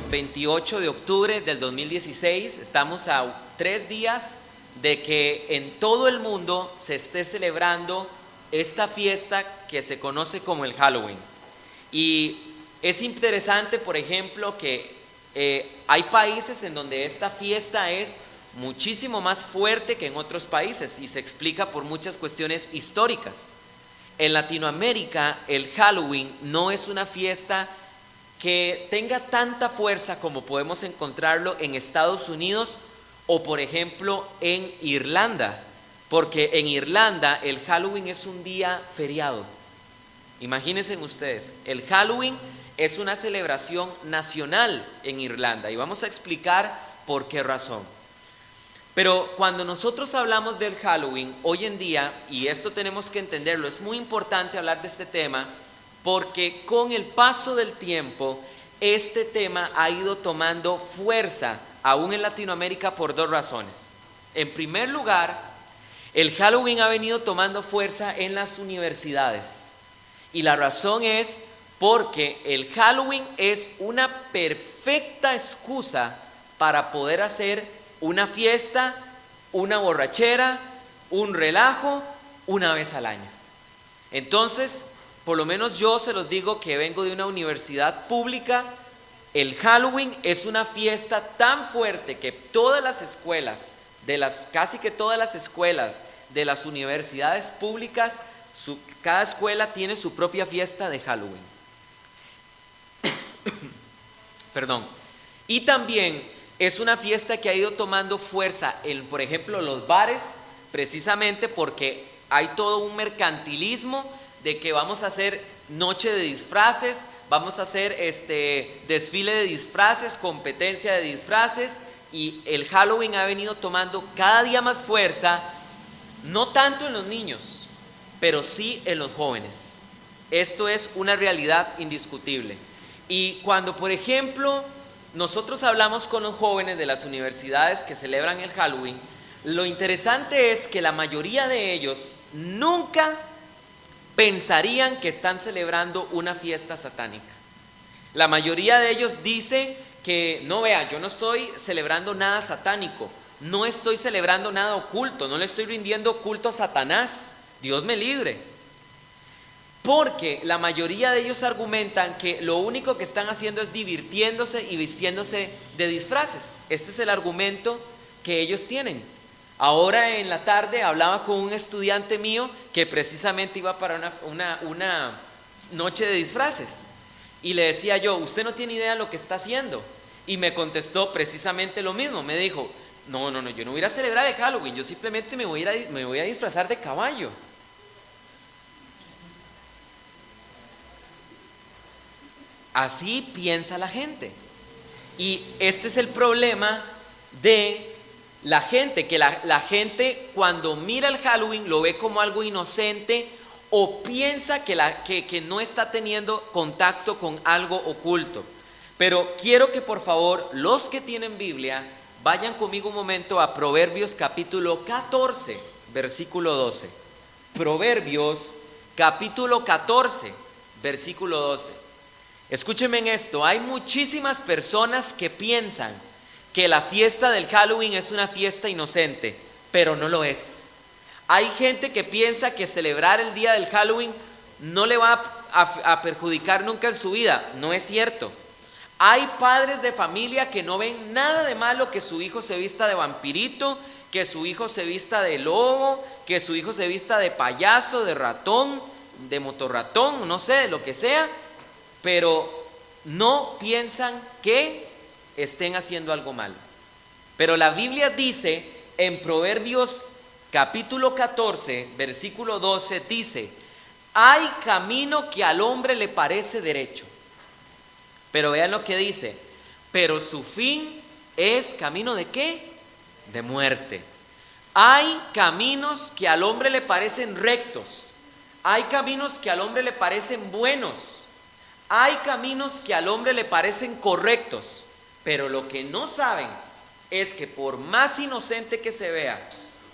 28 de octubre del 2016. Estamos a 3 días de que en todo el mundo se esté celebrando esta fiesta que se conoce como el Halloween. Y es interesante, por ejemplo, que hay países en donde esta fiesta es muchísimo más fuerte que en otros países y se explica por muchas cuestiones históricas. En Latinoamérica, el Halloween no es una fiesta que tenga tanta fuerza como podemos encontrarlo en Estados Unidos o, por ejemplo, en Irlanda, porque en Irlanda el Halloween es un día feriado. Imagínense ustedes, el Halloween es una celebración nacional en Irlanda y vamos a explicar por qué razón. Pero cuando nosotros hablamos del Halloween hoy en día, y esto tenemos que entenderlo, es muy importante hablar de este tema porque con el paso del tiempo este tema ha ido tomando fuerza aún en Latinoamérica por 2 razones. En primer lugar, el Halloween ha venido tomando fuerza en las universidades y la razón es porque el Halloween es una perfecta excusa para poder hacer una fiesta, una borrachera, un relajo una vez al año. Entonces, por lo menos yo se los digo que vengo de una universidad pública. El Halloween es una fiesta tan fuerte que todas las escuelas, casi que todas las escuelas de las universidades públicas, cada escuela tiene su propia fiesta de Halloween. Perdón. Y también es una fiesta que ha ido tomando fuerza en, por ejemplo, los bares, precisamente porque hay todo un mercantilismo de que vamos a hacer noche de disfraces, vamos a hacer desfile de disfraces, competencia de disfraces, y el Halloween ha venido tomando cada día más fuerza, no tanto en los niños, pero sí en los jóvenes. Esto es una realidad indiscutible. Y cuando, por ejemplo, nosotros hablamos con los jóvenes de las universidades que celebran el Halloween, lo interesante es que la mayoría de ellos nunca pensarían que están celebrando una fiesta satánica. La mayoría de ellos dice que no, vean, yo no estoy celebrando nada satánico, no estoy celebrando nada oculto, no le estoy rindiendo culto a Satanás, Dios me libre. Porque la mayoría de ellos argumentan que lo único que están haciendo es divirtiéndose y vistiéndose de disfraces. Este es el argumento que ellos tienen. Ahora en la tarde hablaba con un estudiante mío que precisamente iba para una noche de disfraces. Y le decía yo, usted no tiene idea de lo que está haciendo. Y me contestó precisamente lo mismo. Me dijo, no, yo no voy a ir a celebrar el Halloween, yo simplemente me voy a disfrazar de caballo. Así piensa la gente. Y este es el problema de la gente, que la gente cuando mira el Halloween lo ve como algo inocente o piensa que no está teniendo contacto con algo oculto. Pero quiero que por favor los que tienen Biblia vayan conmigo un momento a Proverbios capítulo 14, versículo 12. Proverbios capítulo 14, versículo 12. Escúchenme en esto, hay muchísimas personas que piensan que la fiesta del Halloween es una fiesta inocente, pero no lo es. Hay gente que piensa que celebrar el día del Halloween no le va a perjudicar nunca en su vida, no es cierto. Hay padres de familia que no ven nada de malo que su hijo se vista de vampirito, que su hijo se vista de lobo, que su hijo se vista de payaso, de ratón, de motorratón, no sé, de lo que sea, pero no piensan que estén haciendo algo malo. Pero la Biblia dice en Proverbios capítulo 14, versículo 12, dice, hay camino que al hombre le parece derecho. Pero vean lo que dice, pero su fin es camino ¿de qué? De muerte. Hay caminos que al hombre le parecen rectos, hay caminos que al hombre le parecen buenos, hay caminos que al hombre le parecen correctos, pero lo que no saben es que por más inocente que se vea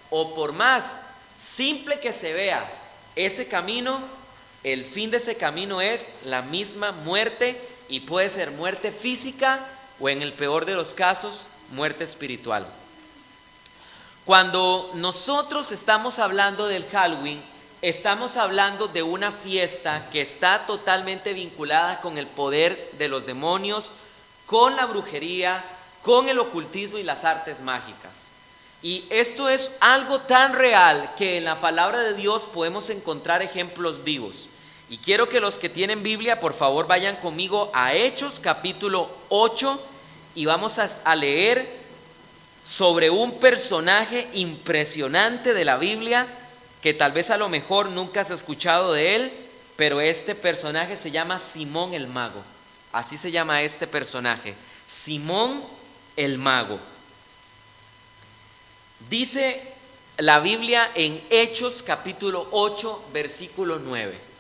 o por más simple que se vea ese camino, el fin de ese camino es la misma muerte, y puede ser muerte física o en el peor de los casos, muerte espiritual. Cuando nosotros estamos hablando del Halloween, estamos hablando de una fiesta que está totalmente vinculada con el poder de los demonios, con la brujería, con el ocultismo y las artes mágicas. Y esto es algo tan real que en la palabra de Dios podemos encontrar ejemplos vivos. Y quiero que los que tienen Biblia, por favor, vayan conmigo a Hechos capítulo 8 y vamos a leer sobre un personaje impresionante de la Biblia que tal vez a lo mejor nunca has escuchado de él, pero este personaje se llama Simón el Mago. Así se llama este personaje, Simón el Mago. Dice la Biblia en Hechos capítulo 8, versículo 9.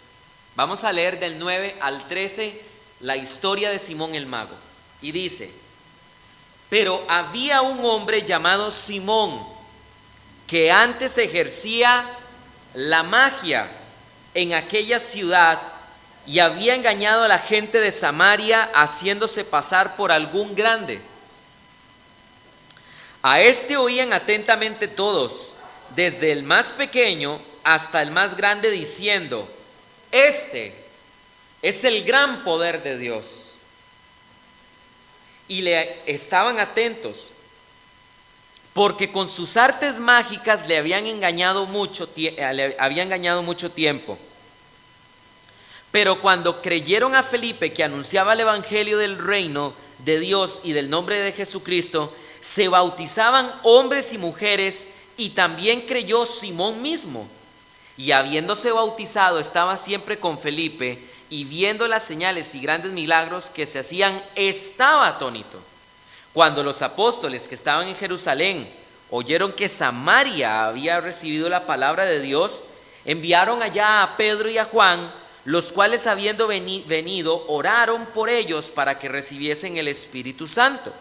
Vamos a leer del 9 al 13 la historia de Simón el Mago. Y dice: pero había un hombre llamado Simón, que antes ejercía la magia en aquella ciudad y había engañado a la gente de Samaria haciéndose pasar por algún grande. A este oían atentamente todos, desde el más pequeño hasta el más grande, diciendo: este es el gran poder de Dios. Y le estaban atentos, porque con sus artes mágicas le habían engañado mucho tiempo. Pero cuando creyeron a Felipe, que anunciaba el evangelio del reino de Dios y del nombre de Jesucristo, se bautizaban hombres y mujeres, y también creyó Simón mismo. Y habiéndose bautizado, estaba siempre con Felipe, y viendo las señales y grandes milagros que se hacían, estaba atónito. Cuando los apóstoles que estaban en Jerusalén oyeron que Samaria había recibido la palabra de Dios, enviaron allá a Pedro y a Juan, los cuales, habiendo venido, oraron por ellos para que recibiesen el Espíritu Santo,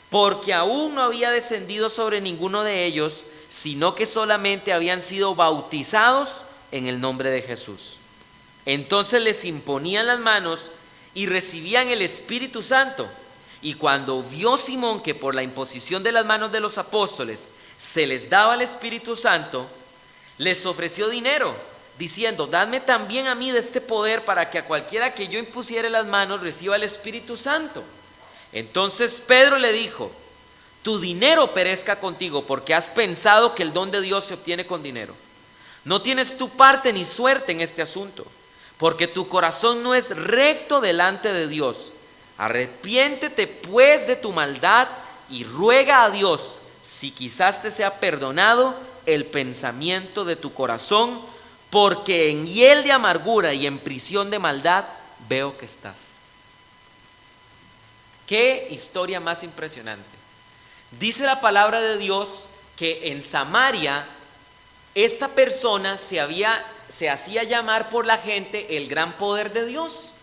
porque aún no había descendido sobre ninguno de ellos, sino que solamente habían sido bautizados en el nombre de Jesús. Entonces les imponían las manos y recibían el Espíritu Santo. Y cuando vio Simón que por la imposición de las manos de los apóstoles se les daba el Espíritu Santo, les ofreció dinero, diciendo: dadme también a mí de este poder, para que a cualquiera que yo impusiere las manos reciba el Espíritu Santo. Entonces Pedro le dijo: tu dinero perezca contigo, porque has pensado que el don de Dios se obtiene con dinero. No tienes tu parte ni suerte en este asunto, porque tu corazón no es recto delante de Dios. Arrepiéntete pues de tu maldad y ruega a Dios, si quizás te sea perdonado el pensamiento de tu corazón, porque en hiel de amargura y en prisión de maldad veo que estás. Qué historia más impresionante. Dice la palabra de Dios que en Samaria esta persona se hacía llamar por la gente el gran poder de Dios,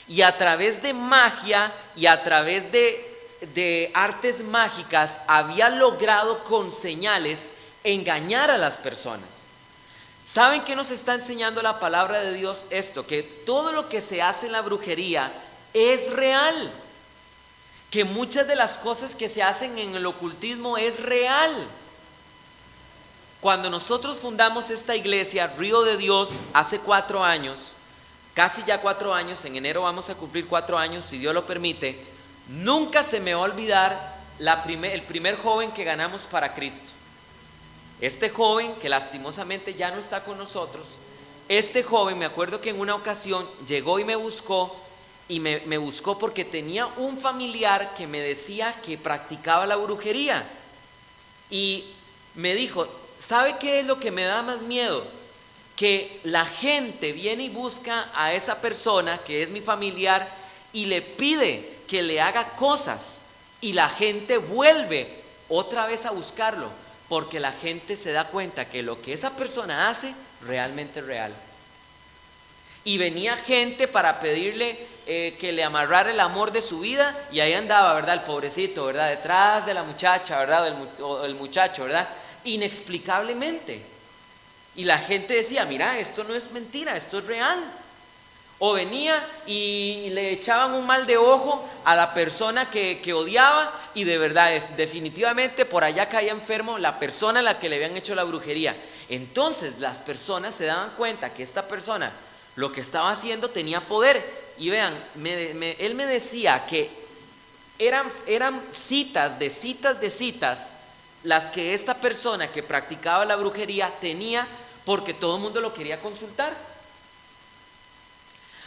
y a través de magia y a través de artes mágicas había logrado con señales engañar a las personas. ¿Saben qué nos está enseñando la palabra de Dios? Esto, que todo lo que se hace en la brujería es real, que muchas de las cosas que se hacen en el ocultismo es real. Cuando nosotros fundamos esta iglesia, Río de Dios, hace 4 años, casi ya 4 años, en enero vamos a cumplir 4 años, si Dios lo permite, nunca se me va a olvidar el primer joven que ganamos para Cristo. Este joven, que lastimosamente ya no está con nosotros, este joven, me acuerdo que en una ocasión llegó y me buscó, y me buscó porque tenía un familiar que me decía que practicaba la brujería, y me dijo: ¿sabe qué es lo que me da más miedo? Que la gente viene y busca a esa persona que es mi familiar y le pide que le haga cosas, y la gente vuelve otra vez a buscarlo, porque la gente se da cuenta que lo que esa persona hace realmente es real. Y venía gente para pedirle que le amarrara el amor de su vida, y ahí andaba, ¿verdad? El pobrecito, ¿verdad? Detrás de la muchacha, ¿verdad? O el muchacho, ¿verdad? Inexplicablemente. Y la gente decía: mira, esto no es mentira, esto es real. O venía y le echaban un mal de ojo a la persona que odiaba, y de verdad, definitivamente por allá caía enfermo la persona a la que le habían hecho la brujería. Entonces las personas se daban cuenta que esta persona lo que estaba haciendo tenía poder. Y vean, él me decía que eran citas de citas las que esta persona que practicaba la brujería tenía, porque todo el mundo lo quería consultar.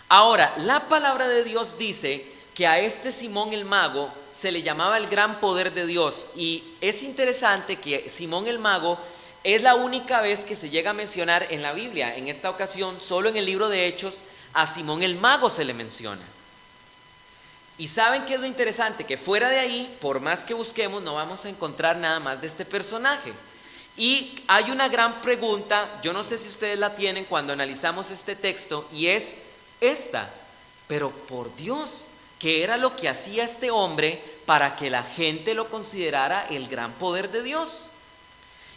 Ahora, la palabra de Dios dice que a este Simón el Mago se le llamaba el gran poder de Dios, y es interesante que Simón el Mago es la única vez que se llega a mencionar en la Biblia. En esta ocasión, solo en el libro de Hechos, a Simón el Mago se le menciona. Y ¿saben qué es lo interesante? Que fuera de ahí, por más que busquemos, no vamos a encontrar nada más de este personaje. Y hay una gran pregunta, yo no sé si ustedes la tienen cuando analizamos este texto, y es esta: pero por Dios, ¿qué era lo que hacía este hombre para que la gente lo considerara el gran poder de Dios?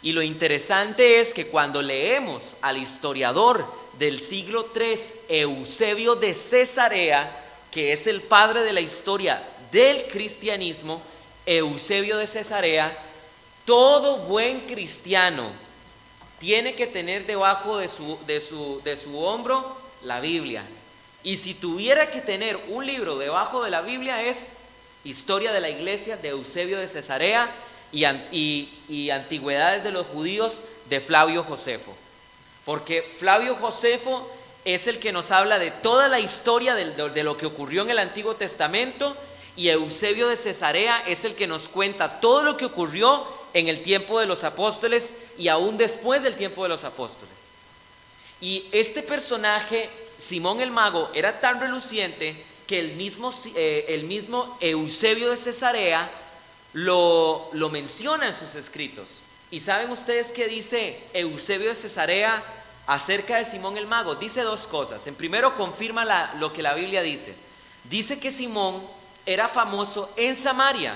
Y lo interesante es que cuando leemos al historiador del siglo III, Eusebio de Cesarea, que es el padre de la historia del cristianismo, Eusebio de Cesarea, todo buen cristiano tiene que tener debajo de su hombro la Biblia. Y si tuviera que tener un libro debajo de la Biblia, es Historia de la Iglesia de Eusebio de Cesarea y Antigüedades de los Judíos de Flavio Josefo. Porque Flavio Josefo es el que nos habla de toda la historia de lo que ocurrió en el Antiguo Testamento, y Eusebio de Cesarea es el que nos cuenta todo lo que ocurrió en el tiempo de los apóstoles y aún después del tiempo de los apóstoles. Y este personaje, Simón el Mago, era tan reluciente que el mismo Eusebio de Cesarea lo menciona en sus escritos. ¿Y saben ustedes qué dice Eusebio de Cesarea acerca de Simón el Mago? Dice dos cosas. En primero, confirma lo que la Biblia dice. Dice que Simón era famoso en Samaria,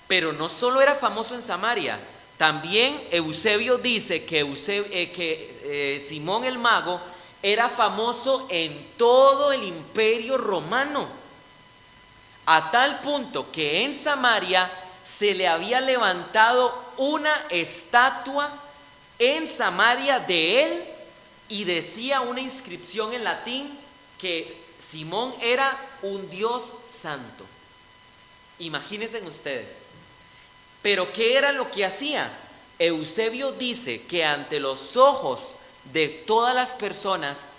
pero no solo era famoso en Samaria. También Eusebio dice que Simón el Mago era famoso en todo el imperio romano, a tal punto que en Samaria se le había levantado una estatua en Samaria de él, y decía una inscripción en latín que Simón era un Dios santo. Imagínense ustedes. Pero ¿qué era lo que hacía? Eusebio dice que ante los ojos de todas las personas,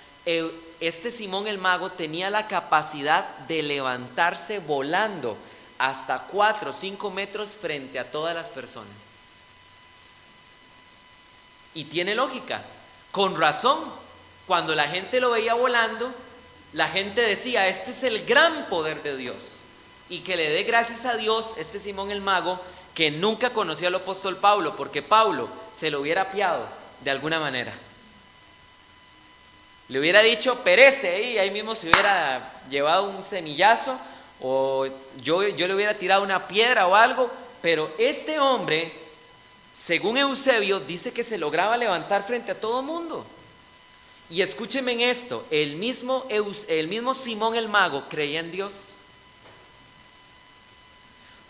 este Simón el Mago tenía la capacidad de levantarse volando hasta 4 o 5 metros frente a todas las personas. Y tiene lógica. Con razón, cuando la gente lo veía volando, la gente decía: este es el gran poder de Dios. Y que le dé gracias a Dios este Simón el Mago, que nunca conoció al apóstol Pablo, porque Pablo se lo hubiera apiado de alguna manera. Le hubiera dicho: perece, y ahí mismo se hubiera llevado un cemillazo, o yo le hubiera tirado una piedra o algo. Pero este hombre, según Eusebio, dice que se lograba levantar frente a todo mundo. Y escúchenme en esto: el mismo Simón el Mago creía en Dios.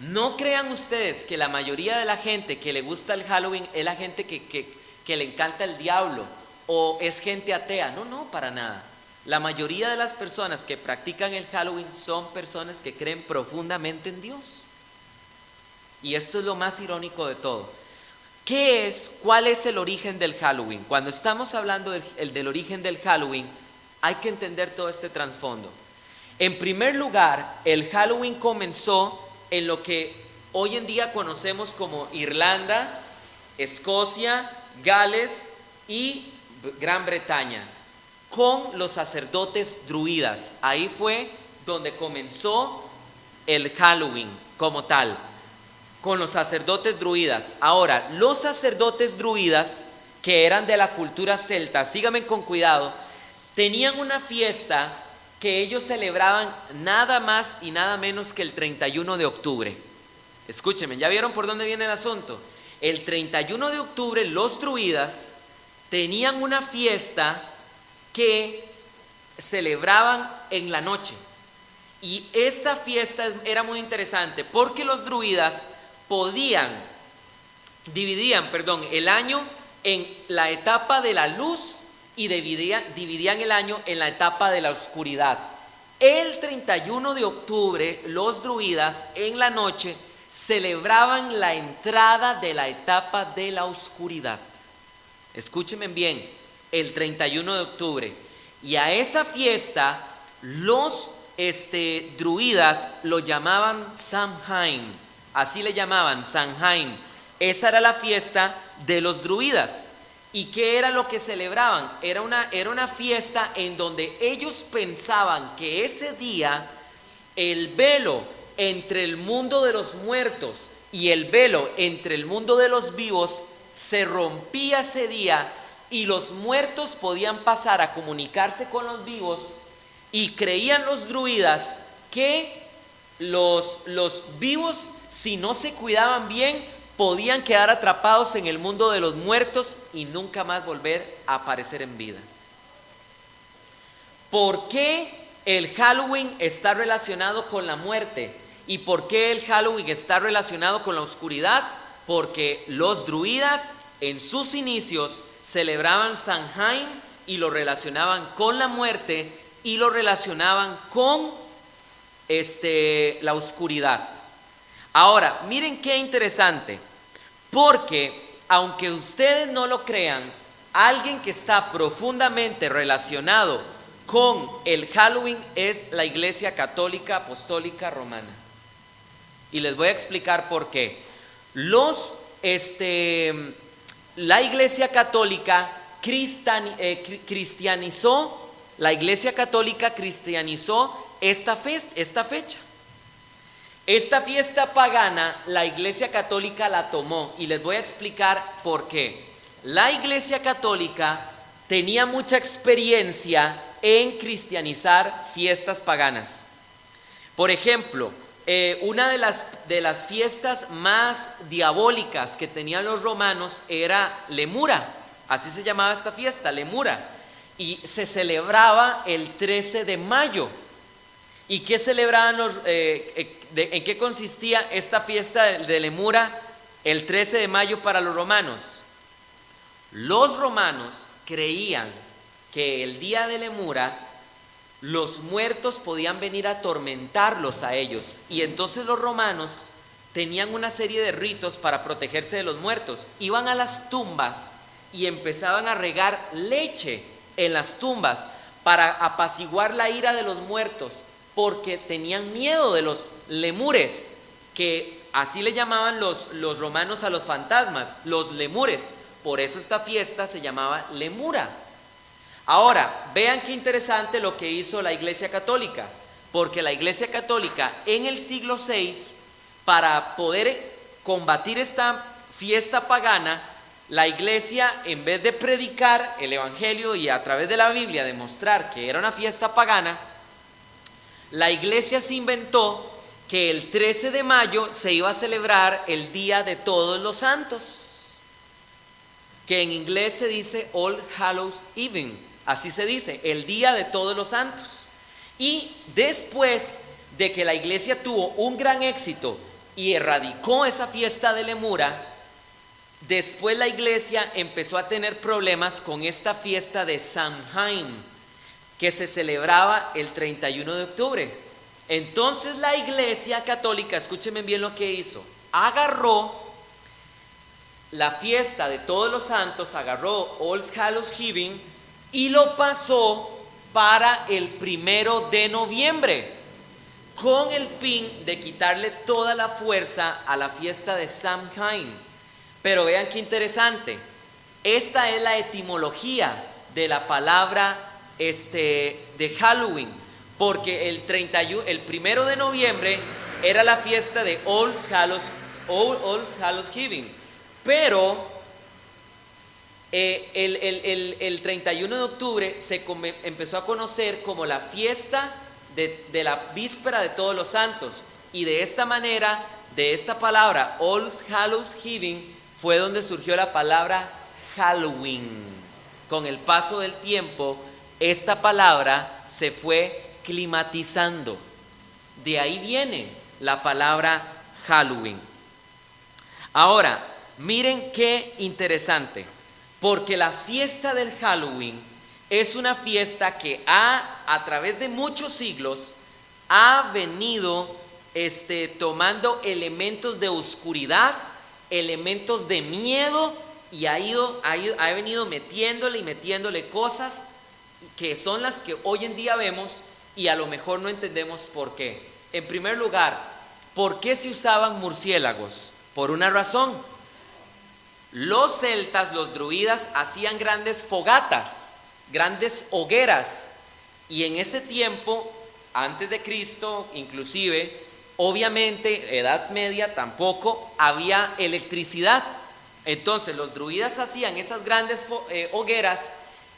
No crean ustedes que la mayoría de la gente que le gusta el Halloween es la gente que le encanta el diablo o es gente atea. No, para nada. La mayoría de las personas que practican el Halloween son personas que creen profundamente en Dios. Y esto es lo más irónico de todo. ¿Cuál es el origen del Halloween? Cuando estamos hablando del origen del Halloween, hay que entender todo este trasfondo. En primer lugar, el Halloween comenzó en lo que hoy en día conocemos como Irlanda, Escocia, Gales y Gran Bretaña, con los sacerdotes druidas. Ahí fue donde comenzó el Halloween como tal, con los sacerdotes druidas. Ahora, los sacerdotes druidas, que eran de la cultura celta, síganme con cuidado, tenían una fiesta que ellos celebraban nada más y nada menos que el 31 de octubre. Escúchenme, ¿ya vieron por dónde viene el asunto? El 31 de octubre los druidas tenían una fiesta que celebraban en la noche. Y esta fiesta era muy interesante porque los druidas dividían el año en la etapa de la luz y dividían el año en la etapa de la oscuridad. El 31 de octubre, los druidas en la noche celebraban la entrada de la etapa de la oscuridad. Escúchenme bien, el 31 de octubre. Y a esa fiesta los druidas lo llamaban Samhain. Así le llamaban, Samhain. Esa era la fiesta de los druidas. ¿Y qué era lo que celebraban? Era una fiesta en donde ellos pensaban que ese día el velo entre el mundo de los muertos y el velo entre el mundo de los vivos se rompía ese día y los muertos podían pasar a comunicarse con los vivos, y creían los druidas que los vivos, si no se cuidaban bien, podían quedar atrapados en el mundo de los muertos y nunca más volver a aparecer en vida. ¿Por qué el Halloween está relacionado con la muerte? ¿Y por qué el Halloween está relacionado con la oscuridad? Porque los druidas en sus inicios celebraban Samhain y lo relacionaban con la muerte y lo relacionaban con la oscuridad. Ahora, miren qué interesante, porque aunque ustedes no lo crean, alguien que está profundamente relacionado con el Halloween es la Iglesia Católica Apostólica Romana. Y les voy a explicar por qué. La Iglesia Católica cristianizó, la Iglesia Católica cristianizó esta fecha. Esta fiesta pagana, la Iglesia Católica la tomó, y les voy a explicar por qué. La Iglesia Católica tenía mucha experiencia en cristianizar fiestas paganas. Por ejemplo, una de las fiestas más diabólicas que tenían los romanos era Lemura. Así se llamaba esta fiesta, Lemura, y se celebraba el 13 de mayo. ¿Y qué celebraban en qué consistía esta fiesta de Lemura el 13 de mayo para los romanos? Los romanos creían que el día de Lemura los muertos podían venir a atormentarlos a ellos, y entonces los romanos tenían una serie de ritos para protegerse de los muertos. Iban a las tumbas y empezaban a regar leche en las tumbas para apaciguar la ira de los muertos, porque tenían miedo de los lemures, que así le llamaban los romanos a los fantasmas, los lemures. Por eso esta fiesta se llamaba Lemura. Ahora, vean qué interesante lo que hizo la Iglesia Católica, porque la Iglesia Católica en el siglo VI, para poder combatir esta fiesta pagana, la Iglesia, en vez de predicar el Evangelio y a través de la Biblia demostrar que era una fiesta pagana, la Iglesia se inventó que el 13 de mayo se iba a celebrar el Día de Todos los Santos, que en inglés se dice All Hallows Eve. Así se dice, el Día de Todos los Santos. Y después de que la Iglesia tuvo un gran éxito y erradicó esa fiesta de Lemura, después la Iglesia empezó a tener problemas con esta fiesta de Samhain, que se celebraba el 31 de octubre. Entonces la Iglesia Católica, escúchenme bien lo que hizo, agarró la fiesta de Todos los Santos, agarró All Hallows Eve y lo pasó para el 1 de noviembre, con el fin de quitarle toda la fuerza a la fiesta de Samhain. Pero vean qué interesante, esta es la etimología de la palabra de Halloween, porque el 1 de noviembre era la fiesta de All Hallows Eve, pero el 31 de octubre se empezó a conocer como la fiesta de la víspera de Todos los Santos, y de esta manera, de esta palabra All Hallows Eve, fue donde surgió la palabra Halloween. Con el paso del tiempo, esta palabra se fue climatizando. De ahí viene la palabra Halloween. Ahora, miren qué interesante, porque la fiesta del Halloween es una fiesta que a través de muchos siglos, ha venido tomando elementos de oscuridad, elementos de miedo, y ha venido metiéndole cosas que son las que hoy en día vemos y a lo mejor no entendemos por qué. En primer lugar, ¿por qué se usaban murciélagos? Por una razón. Los celtas, los druidas, hacían grandes fogatas, grandes hogueras, y en ese tiempo, antes de Cristo, inclusive, obviamente, Edad Media, tampoco había electricidad. Entonces los druidas hacían esas grandes hogueras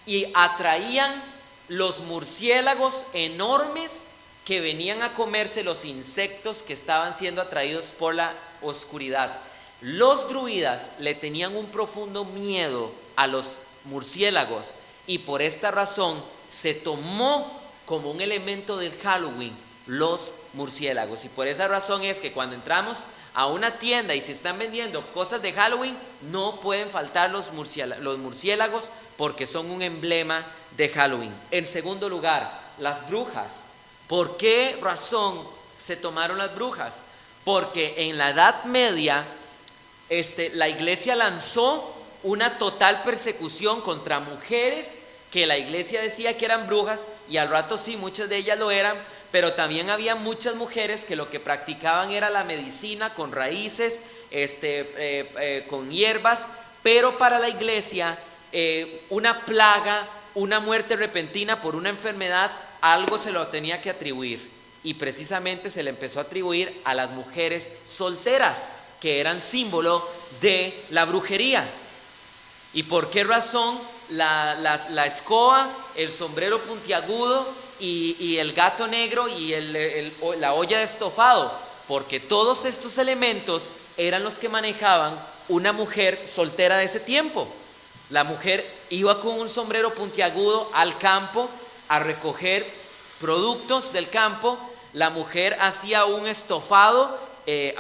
y atraían los murciélagos enormes que venían a comerse los insectos que estaban siendo atraídos por la oscuridad. Los druidas le tenían un profundo miedo a los murciélagos, y por esta razón se tomó como un elemento del Halloween los murciélagos. Y por esa razón es que cuando entramos a una tienda y se están vendiendo cosas de Halloween, no pueden faltar los murciélagos, porque son un emblema de Halloween. En segundo lugar, las brujas. ¿Por qué razón se tomaron las brujas? Porque en la Edad Media la iglesia lanzó una total persecución contra mujeres que la iglesia decía que eran brujas, y al rato sí, muchas de ellas lo eran, pero también había muchas mujeres que lo que practicaban era la medicina con raíces, con hierbas, pero para la iglesia una plaga, una muerte repentina por una enfermedad, algo se lo tenía que atribuir, y precisamente se le empezó a atribuir a las mujeres solteras, que eran símbolo de la brujería. ¿Y por qué razón la escoba, el sombrero puntiagudo y el gato negro y la olla de estofado? Porque todos estos elementos eran los que manejaban una mujer soltera de ese tiempo. La mujer iba con un sombrero puntiagudo al campo a recoger productos del campo. La mujer hacía un estofado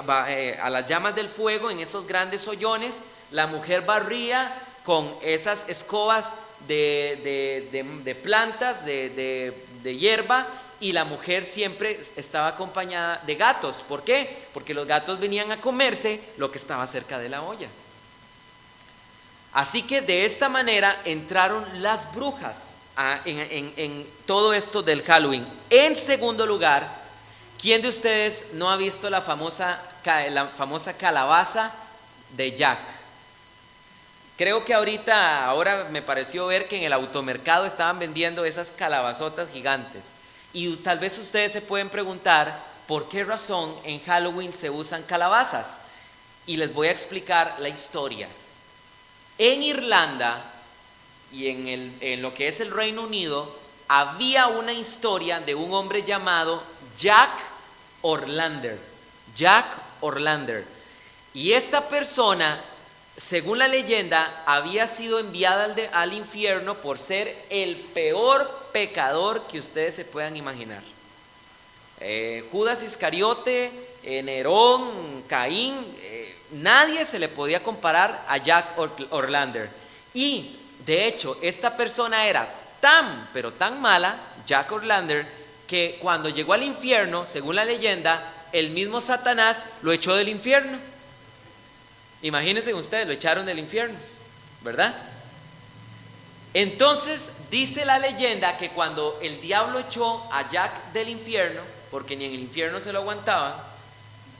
a las llamas del fuego en esos grandes hoyones. La mujer barría con esas escobas de plantas, de hierba, y la mujer siempre estaba acompañada de gatos. ¿Por qué? Porque los gatos venían a comerse lo que estaba cerca de la olla. Así que de esta manera entraron las brujas en todo esto del Halloween. En segundo lugar, ¿quién de ustedes no ha visto la famosa calabaza de Jack? Creo que ahora me pareció ver que en el automercado estaban vendiendo esas calabazotas gigantes. Y tal vez ustedes se pueden preguntar por qué razón en Halloween se usan calabazas. Y les voy a explicar la historia. En Irlanda y en lo que es el Reino Unido, había una historia de un hombre llamado Jack Orlander. Jack Orlander. Y esta persona, según la leyenda, había sido enviada al infierno por ser el peor pecador que ustedes se puedan imaginar. Judas Iscariote, Nerón, Caín, nadie se le podía comparar a Jack Orlander. Y de hecho, esta persona era pero tan mala, Jack Orlander, que cuando llegó al infierno, según la leyenda, el mismo Satanás lo echó del infierno. Imagínense ustedes, lo echaron del infierno, ¿verdad? Entonces dice la leyenda que cuando el diablo echó a Jack del infierno, porque ni en el infierno se lo aguantaban,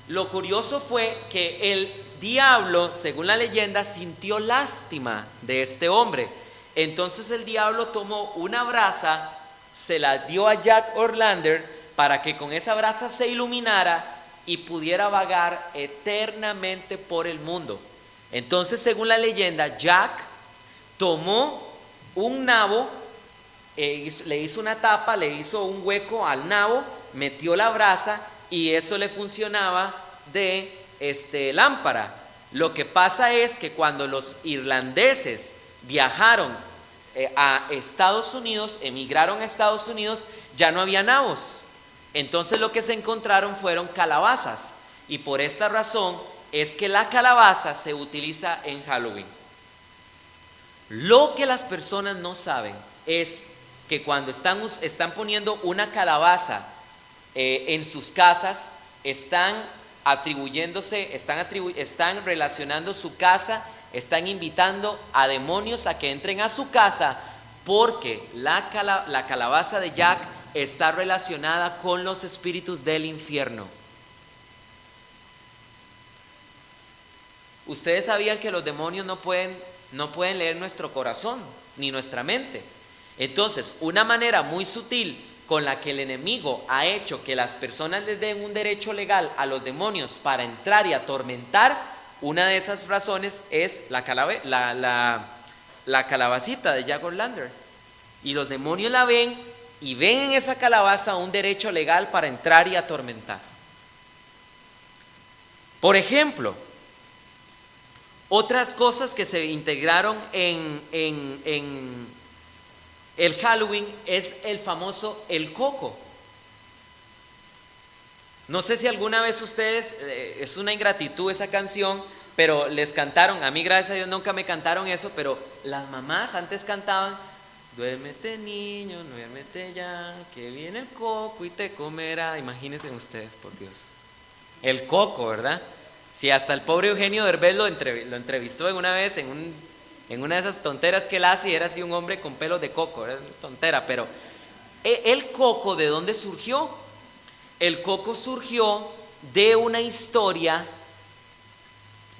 lo curioso fue que el diablo, según la leyenda, sintió lástima de este hombre. Entonces el diablo tomó una brasa, se la dio a Jack Orlander para que con esa brasa se iluminara y pudiera vagar eternamente por el mundo. Entonces, según la leyenda, Jack tomó un nabo, le hizo una tapa, le hizo un hueco al nabo, metió la brasa y eso le funcionaba de lámpara. Lo que pasa es que cuando los irlandeses viajaron a Estados Unidos, emigraron a Estados Unidos, ya no había nabos. Entonces lo que se encontraron fueron calabazas. Y por esta razón es que la calabaza se utiliza en Halloween. Lo que las personas no saben es que cuando están poniendo una calabaza en sus casas, están relacionando su casa, están invitando a demonios a que entren a su casa, porque la calabaza de Jack está relacionada con los espíritus del infierno. Ustedes sabían que los demonios no pueden leer nuestro corazón ni nuestra mente. Entonces, una manera muy sutil con la que el enemigo ha hecho que las personas les den un derecho legal a los demonios para entrar y atormentar, una de esas razones es la calabacita de Jack O'Lantern. Y los demonios la ven y ven en esa calabaza un derecho legal para entrar y atormentar. Por ejemplo, otras cosas que se integraron en el Halloween es el famoso el coco. No sé si alguna vez ustedes, es una ingratitud esa canción, pero les cantaron, a mí gracias a Dios nunca me cantaron eso, pero las mamás antes cantaban: duérmete niño, duérmete ya, que viene el coco y te comerá. Imagínense ustedes, por Dios. El coco, ¿verdad? Si hasta el pobre Eugenio Derbez lo entrevistó una vez en una de esas tonteras que él hace, y era así un hombre con pelos de coco, era una tontera. Pero el coco, ¿de dónde surgió? El coco surgió de una historia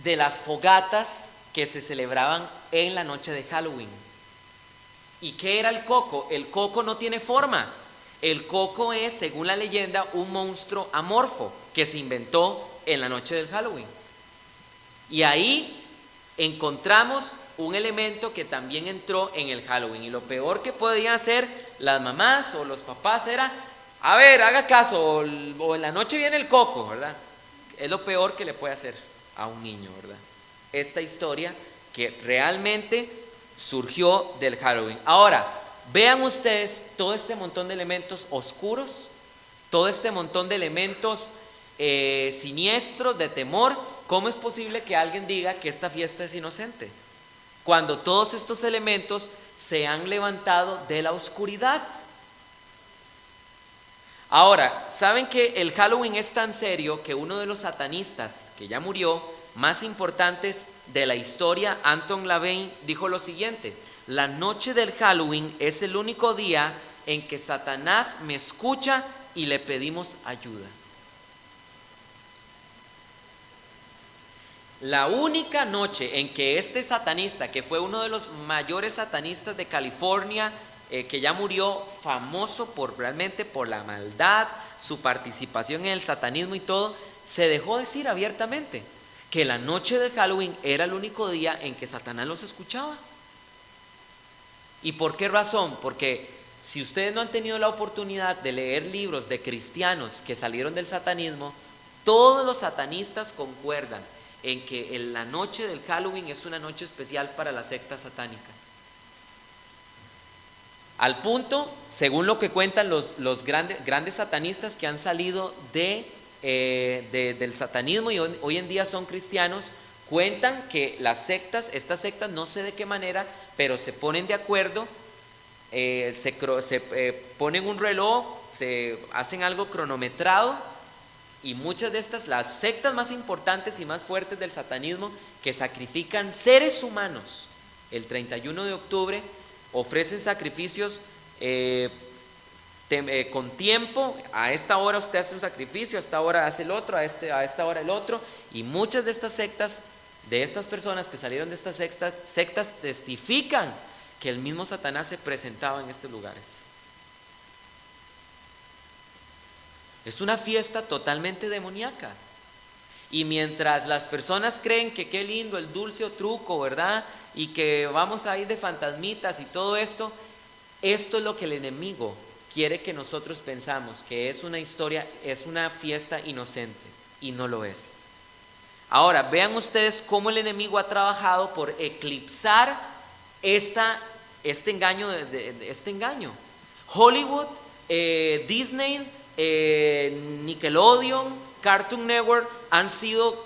de las fogatas que se celebraban en la noche de Halloween. ¿Y qué era el coco? El coco no tiene forma. El coco es, según la leyenda, un monstruo amorfo que se inventó en la noche del Halloween. Y ahí encontramos un elemento que también entró en el Halloween. Y lo peor que podían hacer las mamás o los papás era: a ver, haga caso, o en la noche viene el coco, ¿verdad? Es lo peor que le puede hacer a un niño, ¿verdad? Esta historia que realmente surgió del Halloween. Ahora, vean ustedes todo este montón de elementos oscuros, todo este montón de elementos siniestros, de temor. ¿Cómo es posible que alguien diga que esta fiesta es inocente? Cuando todos estos elementos se han levantado de la oscuridad. Ahora, ¿saben que el Halloween es tan serio que uno de los satanistas, que ya murió, más importantes de la historia, Anton LaVey, dijo lo siguiente: la noche del Halloween es el único día en que Satanás me escucha y le pedimos ayuda. La única noche en que este satanista, que fue uno de los mayores satanistas de California, que ya murió, famoso realmente por la maldad, su participación en el satanismo y todo, se dejó decir abiertamente que la noche de Halloween era el único día en que Satanás los escuchaba. ¿Y por qué razón? Porque si ustedes no han tenido la oportunidad de leer libros de cristianos que salieron del satanismo, todos los satanistas concuerdan en que la noche del Halloween es una noche especial para las sectas satánicas. Al punto, según lo que cuentan los grandes satanistas que han salido del satanismo y hoy en día son cristianos, cuentan que estas sectas, no sé de qué manera, pero se ponen de acuerdo, ponen un reloj, se hacen algo cronometrado. Y muchas de estas, las sectas más importantes y más fuertes del satanismo, que sacrifican seres humanos el 31 de octubre, ofrecen sacrificios con tiempo. A esta hora usted hace un sacrificio, a esta hora hace el otro, a esta hora el otro. Y muchas de estas sectas, de estas personas que salieron de estas sectas testifican que el mismo Satanás se presentaba en estos lugares. Es una fiesta totalmente demoníaca. Y mientras las personas creen que qué lindo el dulce truco, ¿verdad? Y que vamos a ir de fantasmitas y todo esto, esto es lo que el enemigo quiere que nosotros pensamos, que es una historia, es una fiesta inocente, y no lo es. Ahora, vean ustedes cómo el enemigo ha trabajado por eclipsar esta este engaño, este engaño. Hollywood, Disney, Nickelodeon, Cartoon Network han sido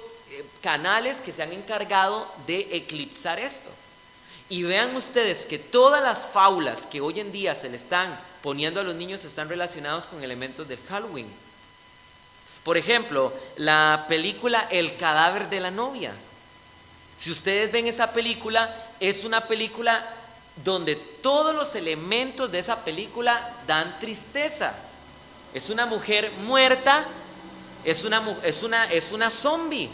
canales que se han encargado de eclipsar esto. Y vean ustedes que todas las fábulas que hoy en día se le están poniendo a los niños están relacionados con elementos del Halloween. Por ejemplo, la película El cadáver de la novia. Si ustedes ven esa película, es una película donde todos los elementos de esa película dan tristeza. Es una mujer muerta, es una zombie.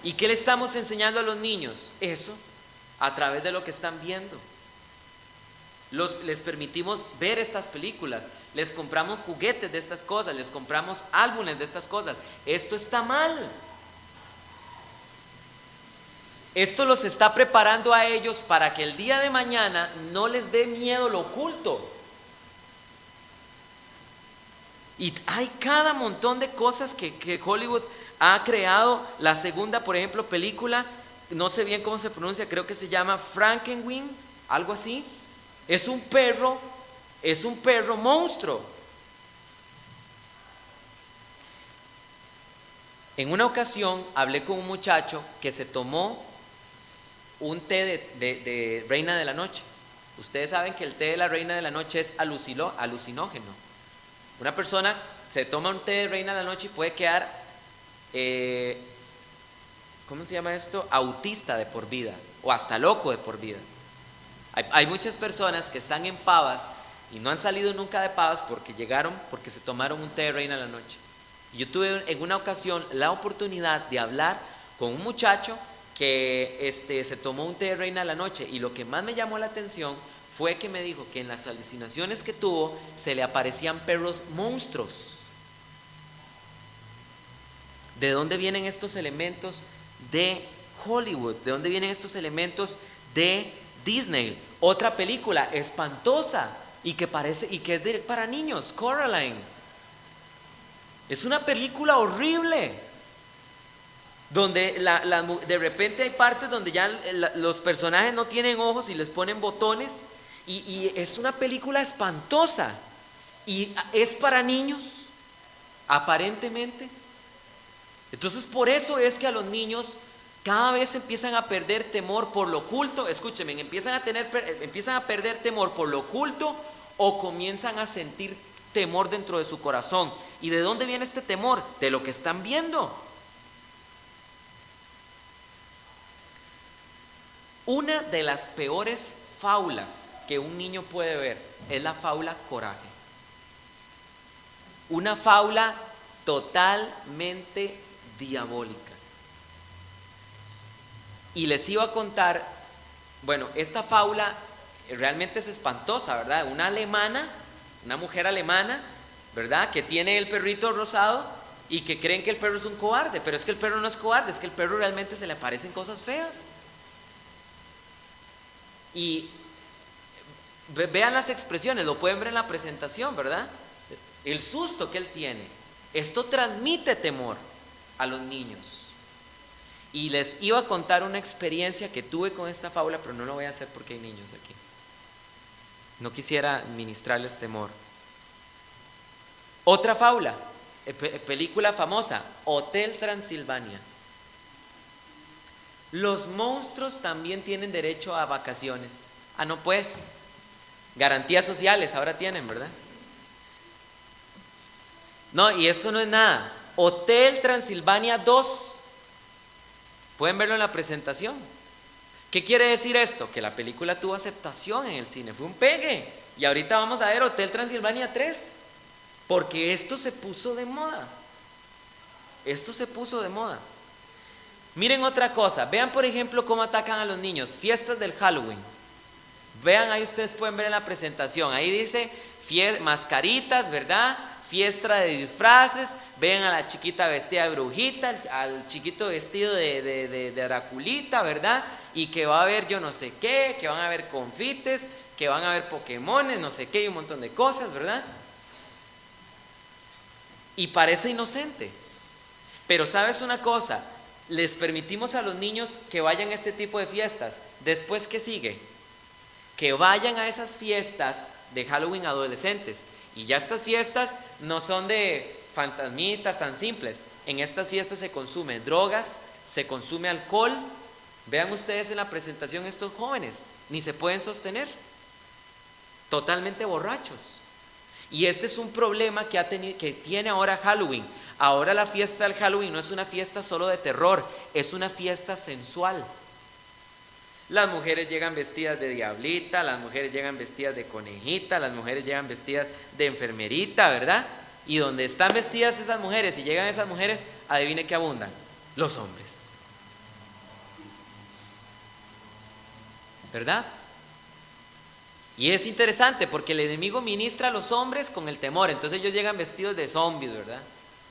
¿Y qué le estamos enseñando a los niños? Eso, a través de lo que están viendo. Les permitimos ver estas películas, les compramos juguetes de estas cosas, les compramos álbumes de estas cosas. Esto está mal. Esto los está preparando a ellos para que el día de mañana no les dé miedo lo oculto. Y hay cada montón de cosas que Hollywood ha creado. La segunda, por ejemplo, película, no sé bien cómo se pronuncia, creo que se llama Frankenweenie, algo así. Es un perro monstruo. En una ocasión hablé con un muchacho que se tomó un té de reina de la noche. Ustedes saben que el té de la reina de la noche es alucinógeno. Una persona se toma un té de reina de la noche y puede quedar, ¿cómo se llama esto? Autista de por vida, o hasta loco de por vida. Hay muchas personas que están en Pavas y no han salido nunca de Pavas porque se tomaron un té de reina de la noche. Y yo tuve en una ocasión la oportunidad de hablar con un muchacho que se tomó un té de reina de la noche, y lo que más me llamó la atención fue que me dijo que en las alucinaciones que tuvo se le aparecían perros monstruos. ¿De dónde vienen estos elementos de Hollywood? ¿De dónde vienen estos elementos de Disney? Otra película espantosa y que es para niños, Coraline. Es una película horrible, donde de repente hay partes donde ya los personajes no tienen ojos y les ponen botones, y es una película espantosa y es para niños aparentemente. Entonces por eso es que a los niños cada vez empiezan a perder temor por lo oculto. Escúchenme, empiezan a perder temor por lo oculto, o comienzan a sentir temor dentro de su corazón. ¿Y de dónde viene este temor? De lo que están viendo. Una de las peores fábulas que un niño puede ver es la fábula Coraje. Una fábula totalmente diabólica. Y les iba a contar, bueno, esta fábula realmente es espantosa, ¿verdad? Una mujer alemana, ¿verdad? Que tiene el perrito rosado y que creen que el perro es un cobarde, pero es que el perro no es cobarde, es que el perro realmente se le aparecen cosas feas. Y vean las expresiones, lo pueden ver en la presentación, ¿verdad? El susto que él tiene. Esto transmite temor a los niños. Y les iba a contar una experiencia que tuve con esta fábula, pero no lo voy a hacer porque hay niños aquí. No quisiera ministrarles temor. Otra fábula, película famosa, Hotel Transilvania. Los monstruos también tienen derecho a vacaciones. Ah, no, pues, garantías sociales ahora tienen, ¿verdad? No, y esto no es nada. Hotel Transilvania 2. Pueden verlo en la presentación. ¿Qué quiere decir esto? Que la película tuvo aceptación en el cine, fue un pegue. Y ahorita vamos a ver Hotel Transilvania 3, porque esto se puso de moda. Esto se puso de moda. Miren otra cosa, vean por ejemplo cómo atacan a los niños, fiestas del Halloween. Vean, ahí ustedes pueden ver en la presentación, ahí dice mascaritas, ¿verdad? Fiesta de disfraces. Ven a la chiquita vestida de brujita, al chiquito vestido de Draculita, ¿verdad? Y que va a haber yo no sé qué, que van a haber confites, que van a haber Pokémones, no sé qué, y un montón de cosas, ¿verdad? Y parece inocente. Pero ¿sabes una cosa? Les permitimos a los niños que vayan a este tipo de fiestas. Después, ¿qué sigue? que vayan a esas fiestas de Halloween adolescentes. Y ya estas fiestas no son de fantasmitas tan simples. En estas fiestas se consumen drogas, se consume alcohol. Vean ustedes en la presentación estos jóvenes, ni se pueden sostener, totalmente borrachos. Y este es un problema que tiene ahora Halloween. Ahora la fiesta del Halloween no es una fiesta solo de terror, es una fiesta sensual. Las mujeres llegan vestidas de diablita, las mujeres llegan vestidas de conejita, las mujeres llegan vestidas de enfermerita, ¿verdad? Y donde están vestidas esas mujeres y llegan esas mujeres, adivine qué abundan, los hombres. ¿Verdad? Y es interesante porque el enemigo ministra a los hombres con el temor. Entonces ellos llegan vestidos de zombies, ¿verdad?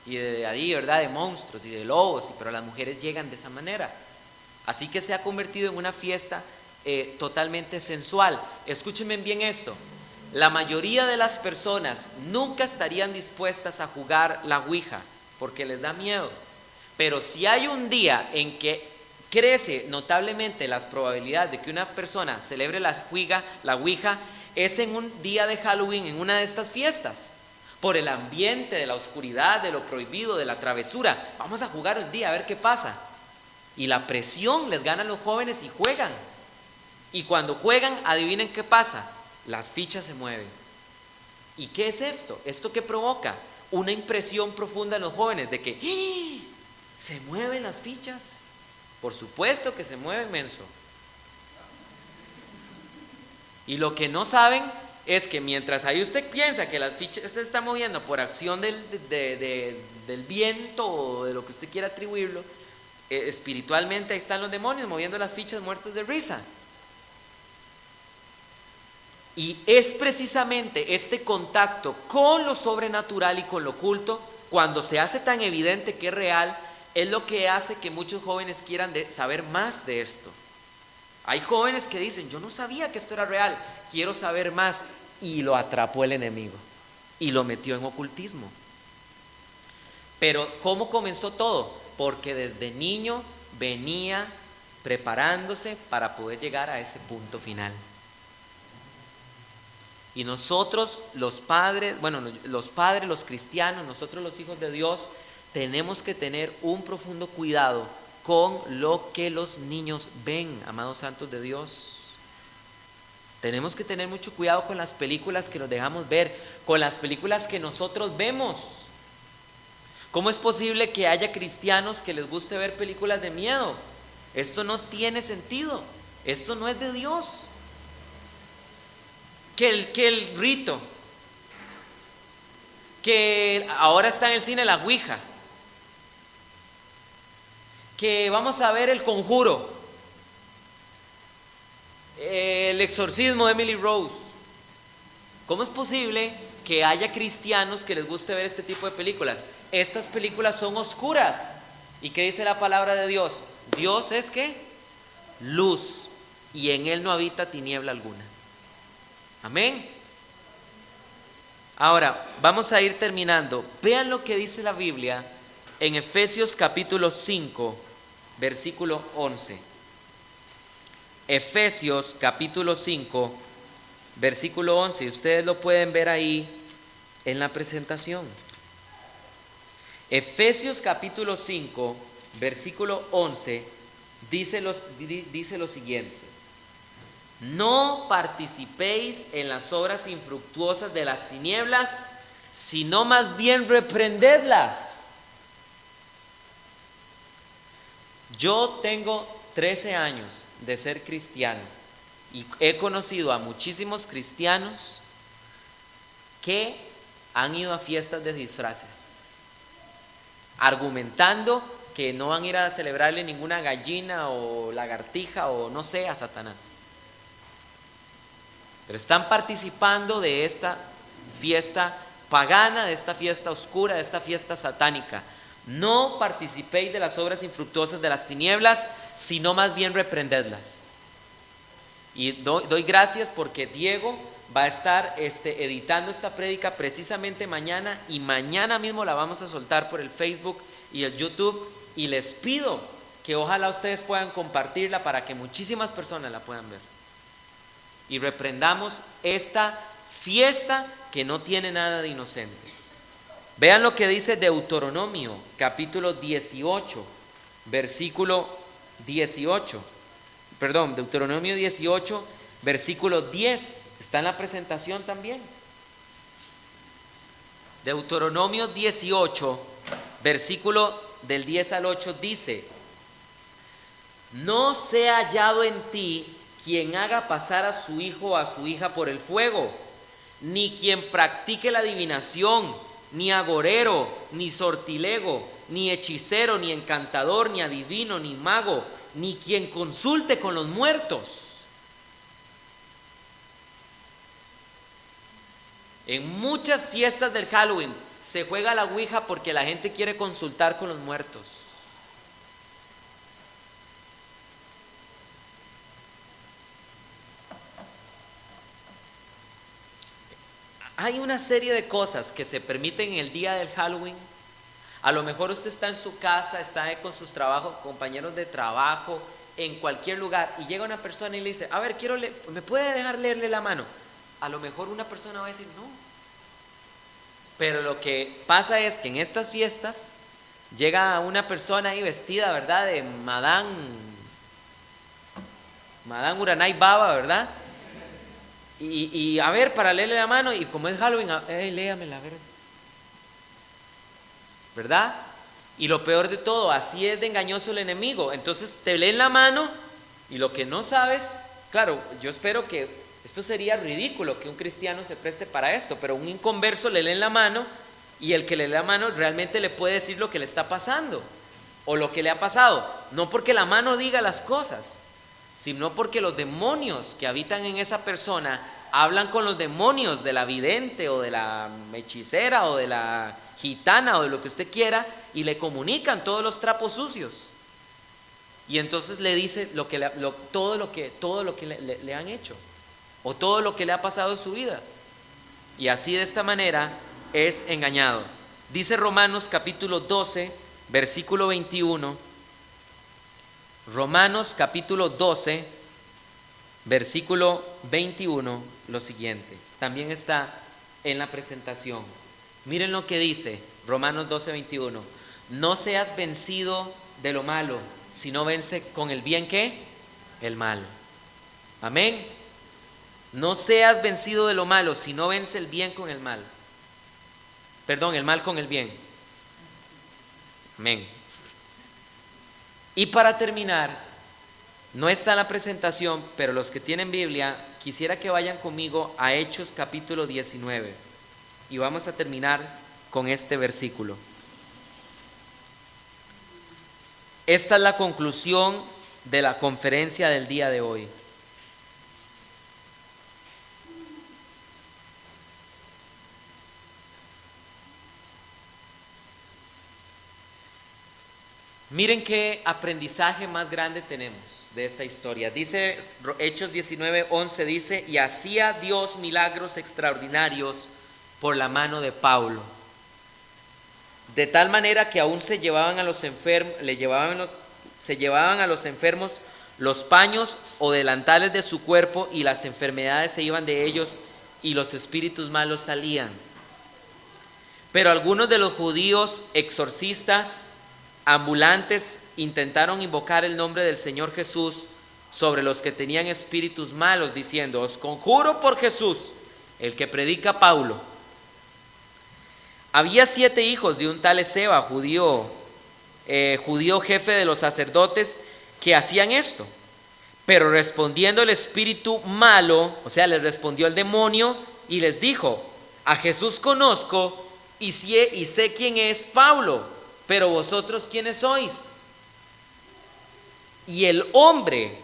Y de ahí, ¿verdad? De monstruos y de lobos, pero las mujeres llegan de esa manera. Así que se ha convertido en una fiesta totalmente sensual. Escúchenme bien esto. La mayoría de las personas nunca estarían dispuestas a jugar la ouija porque les da miedo. Pero si hay un día en que crece notablemente las probabilidades de que una persona celebre la ouija, es en un día de Halloween, en una de estas fiestas, por el ambiente de la oscuridad, de lo prohibido, de la travesura. Vamos a jugar un día a ver qué pasa. Y la presión les gana a los jóvenes y juegan. Y cuando juegan, adivinen qué pasa, las fichas se mueven. ¿Y qué es esto? ¿Esto qué provoca? Una impresión profunda en los jóvenes de que ¡ah! Se mueven las fichas. Por supuesto que se mueven, menso. Y lo que no saben es que mientras ahí usted piensa que las fichas se están moviendo por acción del viento o de lo que usted quiera atribuirlo, espiritualmente ahí están los demonios moviendo las fichas muertos de risa. Y es precisamente este contacto con lo sobrenatural y con lo oculto, cuando se hace tan evidente que es real, es lo que hace que muchos jóvenes quieran saber más de esto. Hay jóvenes que dicen, yo no sabía que esto era real, quiero saber más. Y lo atrapó el enemigo y lo metió en ocultismo. Pero ¿cómo comenzó todo? Porque desde niño venía preparándose para poder llegar a ese punto final. Y nosotros, los padres, los cristianos, nosotros los hijos de Dios, tenemos que tener un profundo cuidado con lo que los niños ven, amados santos de Dios. Tenemos que tener mucho cuidado con las películas que nos dejamos ver, con las películas que nosotros vemos. ¿Cómo es posible que haya cristianos que les guste ver películas de miedo? Esto no tiene sentido, esto no es de Dios. Que el rito, que ahora está en el cine la ouija, que vamos a ver El Conjuro, El exorcismo de Emily Rose. ¿Cómo es posible que haya cristianos que les guste ver este tipo de películas? Estas películas son oscuras. ¿Y qué dice la palabra de Dios? Dios es ¿qué? Luz, y en Él no habita tiniebla alguna. Amén. Ahora, vamos a ir terminando. Vean lo que dice la Biblia en Efesios capítulo 5, versículo 11. Efesios capítulo 5, versículo 11. Ustedes lo pueden ver ahí en la presentación. Efesios capítulo 5, versículo 11, dice lo siguiente: no participéis en las obras infructuosas de las tinieblas, sino más bien reprendedlas. Yo tengo 13 años de ser cristiano y he conocido a muchísimos cristianos que han ido a fiestas de disfraces, argumentando que no van a ir a celebrarle ninguna gallina o lagartija o no sé, a Satanás. Pero están participando de esta fiesta pagana, de esta fiesta oscura, de esta fiesta satánica. No participéis de las obras infructuosas de las tinieblas, sino más bien reprendedlas. Y doy gracias porque Diego va a estar editando esta prédica precisamente mañana, y mañana mismo la vamos a soltar por el Facebook y el YouTube, y les pido que ojalá ustedes puedan compartirla para que muchísimas personas la puedan ver. y reprendamos esta fiesta que no tiene nada de inocente. Vean lo que dice Deuteronomio capítulo 18, versículo 18. Deuteronomio 18, versículo 10. Está en la presentación también. Deuteronomio 18, versículo del 10 al 8 dice: no sea hallado en ti quien haga pasar a su hijo o a su hija por el fuego, ni quien practique la adivinación, ni agorero, ni sortilego, ni hechicero, ni encantador, ni adivino, ni mago, ni quien consulte con los muertos. En muchas fiestas del Halloween se juega la ouija porque la gente quiere consultar con los muertos. Hay una serie de cosas que se permiten en el día del Halloween. A lo mejor usted está en su casa, está con sus trabajos, compañeros de trabajo, en cualquier lugar, y llega una persona y le dice: a ver, quiero leer, ¿me puede dejar leerle la mano? A lo mejor una persona va a decir no. Pero lo que pasa es que en estas fiestas llega una persona ahí vestida, ¿verdad?, de Madame Uranai Baba, ¿verdad? Y a ver, para leerle la mano, y como es Halloween, léamela, a ver. ¿Verdad? Y lo peor de todo, así es de engañoso el enemigo. Entonces te leen la mano y lo que no sabes, claro, yo espero que esto sería ridículo que un cristiano se preste para esto, pero un inconverso le leen la mano y el que le lee la mano realmente le puede decir lo que le está pasando o lo que le ha pasado. No porque la mano diga las cosas, sino porque los demonios que habitan en esa persona hablan con los demonios de la vidente o de la hechicera o de la gitana o de lo que usted quiera, y le comunican todos los trapos sucios. Y entonces le dice todo lo que le han hecho o todo lo que le ha pasado en su vida. Y así, de esta manera, es engañado. Dice Romanos capítulo 12, versículo 21. Romanos capítulo 12, versículo 21, lo siguiente. También está en la presentación. Miren lo que dice Romanos 12, 21. No seas vencido de lo malo, sino vence con el bien, ¿qué? El mal. Amén. No seas vencido de lo malo, sino vence el bien con el mal. Perdón, el mal con el bien. Amén. Y para terminar, no está en la presentación, pero los que tienen Biblia, quisiera que vayan conmigo a Hechos capítulo 19. Y vamos a terminar con este versículo. Esta es la conclusión de la conferencia del día de hoy. Miren qué aprendizaje más grande tenemos de esta historia. Dice Hechos 19:11, dice: y hacía Dios milagros extraordinarios por la mano de Pablo, de tal manera que aún se llevaban a los enfermos los paños o delantales de su cuerpo, y las enfermedades se iban de ellos y los espíritus malos salían. Pero algunos de los judíos exorcistas ambulantes intentaron invocar el nombre del Señor Jesús sobre los que tenían espíritus malos, diciendo: os conjuro por Jesús, el que predica Pablo. Había 7 hijos de un tal Esceva, judío jefe de los sacerdotes, que hacían esto. Pero respondiendo el espíritu malo, o sea, les respondió el demonio y les dijo: a Jesús conozco y sé quién es Pablo, pero vosotros ¿quiénes sois? Y el hombre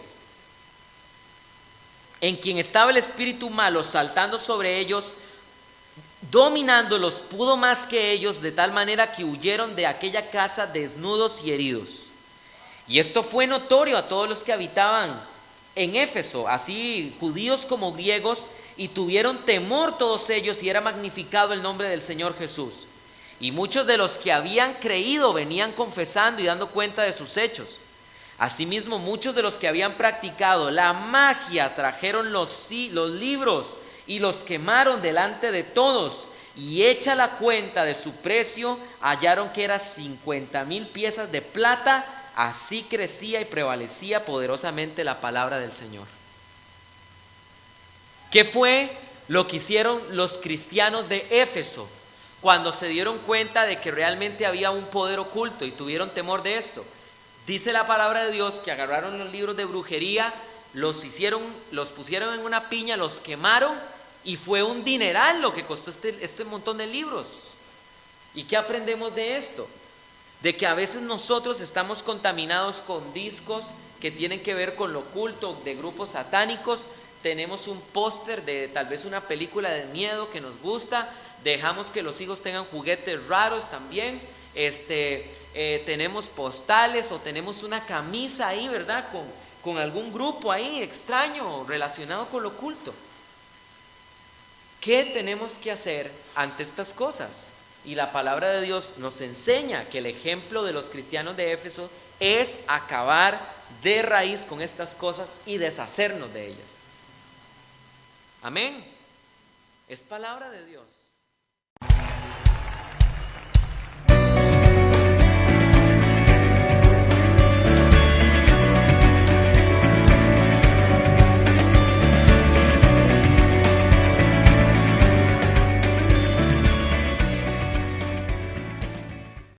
en quien estaba el espíritu malo saltando sobre ellos, dominándolos, pudo más que ellos, de tal manera que huyeron de aquella casa desnudos y heridos. Y esto fue notorio a todos los que habitaban en Éfeso, así judíos como griegos, y tuvieron temor todos ellos, y era magnificado el nombre del Señor Jesús. Y muchos de los que habían creído venían confesando y dando cuenta de sus hechos. Asimismo, muchos de los que habían practicado la magia trajeron los libros y los quemaron delante de todos, y hecha la cuenta de su precio, hallaron que eran 50,000 piezas de plata. Así crecía y prevalecía poderosamente la palabra del Señor. ¿Qué fue lo que hicieron los cristianos de Éfeso cuando se dieron cuenta de que realmente había un poder oculto y tuvieron temor de esto? Dice la palabra de Dios que agarraron los libros de brujería, los pusieron en una piña, los quemaron, y fue un dineral lo que costó este montón de libros. ¿Y qué aprendemos de esto? De que a veces nosotros estamos contaminados con discos que tienen que ver con lo oculto, de grupos satánicos. Tenemos un póster de tal vez una película de miedo que nos gusta, dejamos que los hijos tengan juguetes raros también. Tenemos postales o tenemos una camisa ahí, ¿verdad? Con algún grupo ahí extraño relacionado con lo oculto. ¿Qué tenemos que hacer ante estas cosas? Y la palabra de Dios nos enseña que el ejemplo de los cristianos de Éfeso es acabar de raíz con estas cosas y deshacernos de ellas. Amén. Es palabra de Dios.